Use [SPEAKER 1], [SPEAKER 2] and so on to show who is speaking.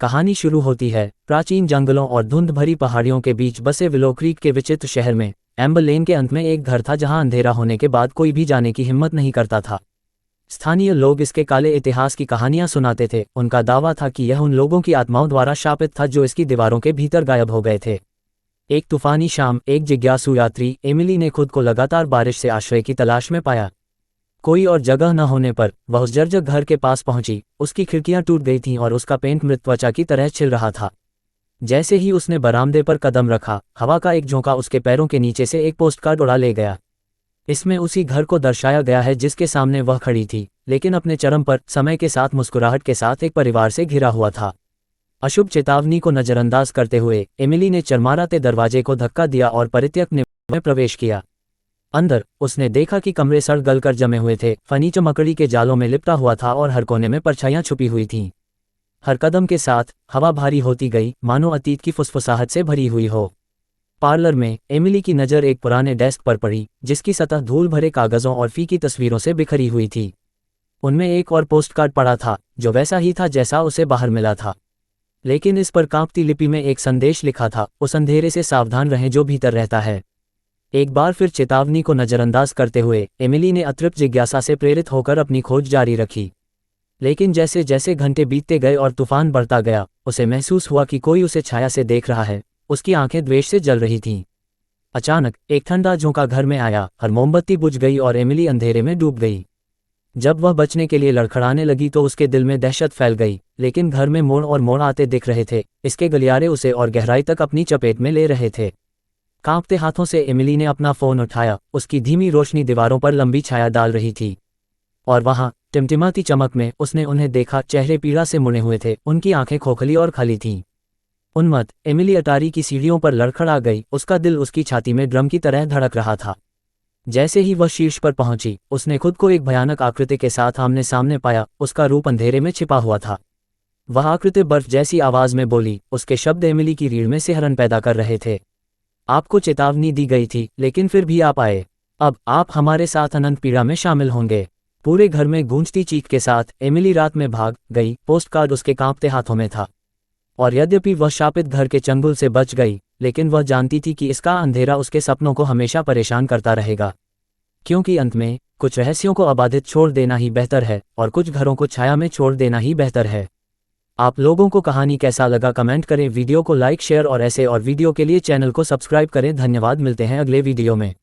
[SPEAKER 1] कहानी शुरू होती है प्राचीन जंगलों और धुंध भरी पहाड़ियों के बीच बसे विलो क्रीक के विचित्र शहर में। एम्बर लेन के अंत में एक घर था जहां अंधेरा होने के बाद कोई भी जाने की हिम्मत नहीं करता था। स्थानीय लोग इसके काले इतिहास की कहानियां सुनाते थे। उनका दावा था कि यह उन लोगों की आत्माओं द्वारा शापित था जो इसकी दीवारों के भीतर गायब हो गए थे। एक तूफानी शाम एक जिज्ञासु यात्री एमिली ने खुद को लगातार बारिश से आश्रय की तलाश में पाया। कोई और जगह न होने पर वह उस जर्जर घर के पास पहुंची। उसकी खिड़कियां टूट गई थीं और उसका पेंट मृत त्वचा की तरह छिल रहा था। जैसे ही उसने बरामदे पर कदम रखा, हवा का एक झोंका उसके पैरों के नीचे से एक पोस्टकार्ड उड़ा ले गया। इसमें उसी घर को दर्शाया गया है जिसके सामने वह खड़ी थी, लेकिन अपने चरम पर, समय के साथ मुस्कुराहट के साथ एक परिवार से घिरा हुआ था। अशुभ चेतावनी को नजरअंदाज करते हुए एमिली ने चरमराते दरवाजे को धक्का दिया और परित्यक्त में प्रवेश किया। अंदर उसने देखा कि कमरे सड़ गलकर जमे हुए थे, फर्नीचर मकड़ी के जालों में लिपटा हुआ था और हर कोने में परछाइयां छुपी हुई थीं। हर कदम के साथ हवा भारी होती गई, मानो अतीत की फुसफुसाहट से भरी हुई हो। पार्लर में एमिली की नज़र एक पुराने डेस्क पर पड़ी, जिसकी सतह धूल भरे कागजों और फीकी तस्वीरों से बिखरी हुई थी। उनमें एक और पोस्टकार्ड पड़ा था, जो वैसा ही था जैसा उसे बाहर मिला था, लेकिन इस पर कांपती लिपि में एक संदेश लिखा था, उस अंधेरे से सावधान रहें जो भीतर रहता है। एक बार फिर चेतावनी को नजरअंदाज करते हुए एमिली ने अतृप्त जिज्ञासा से प्रेरित होकर अपनी खोज जारी रखी। लेकिन जैसे जैसे घंटे बीतते गए और तूफान बढ़ता गया, उसे महसूस हुआ कि कोई उसे छाया से देख रहा है। उसकी आंखें द्वेष से जल रही थीं। अचानक एक ठंडा झोंका घर में आया, हर मोमबत्ती बुझ गई और एमिली अंधेरे में डूब गई। जब वह बचने के लिए लड़खड़ाने लगी तो उसके दिल में दहशत फैल गई, लेकिन घर में मोड़ और मोड़ आते दिख रहे थे। इसके गलियारे उसे और गहराई तक अपनी चपेट में ले रहे थे। कांपते हाथों से एमिली ने अपना फोन उठाया। उसकी धीमी रोशनी दीवारों पर लंबी छाया डाल रही थी, और वहां टिमटिमाती चमक में उसने उन्हें देखा। चेहरे पीड़ा से मुड़े हुए थे, उनकी आंखें खोखली और खाली थीं। उन्मत्त एमिली अटारी की सीढ़ियों पर लड़खड़ा गई। उसका दिल उसकी छाती में ड्रम की तरह धड़क रहा था। जैसे ही वह शीर्ष पर पहुंची, उसने खुद को एक भयानक आकृति के साथ आमने सामने पाया। उसका रूप अंधेरे में छिपा हुआ था। वह आकृति बर्फ जैसी आवाज में बोली। उसके शब्द एमिली की रीढ़ में सिहरन पैदा कर रहे थे। आपको चेतावनी दी गई थी, लेकिन फिर भी आप आए। अब आप हमारे साथ अनंत पीड़ा में शामिल होंगे। पूरे घर में गूंजती चीख के साथ एमिली रात में भाग गई। पोस्टकार्ड उसके कांपते हाथों में था, और यद्यपि वह शापित घर के चंगुल से बच गई, लेकिन वह जानती थी कि इसका अंधेरा उसके सपनों को हमेशा परेशान करता रहेगा। क्योंकि अंत में कुछ रहस्यों को अबाधित छोड़ देना ही बेहतर है, और कुछ घरों को छाया में छोड़ देना ही बेहतर है। आप लोगों को कहानी कैसा लगा कमेंट करें। वीडियो को लाइक शेयर और ऐसे और वीडियो के लिए चैनल को सब्सक्राइब करें। धन्यवाद। मिलते हैं अगले वीडियो में।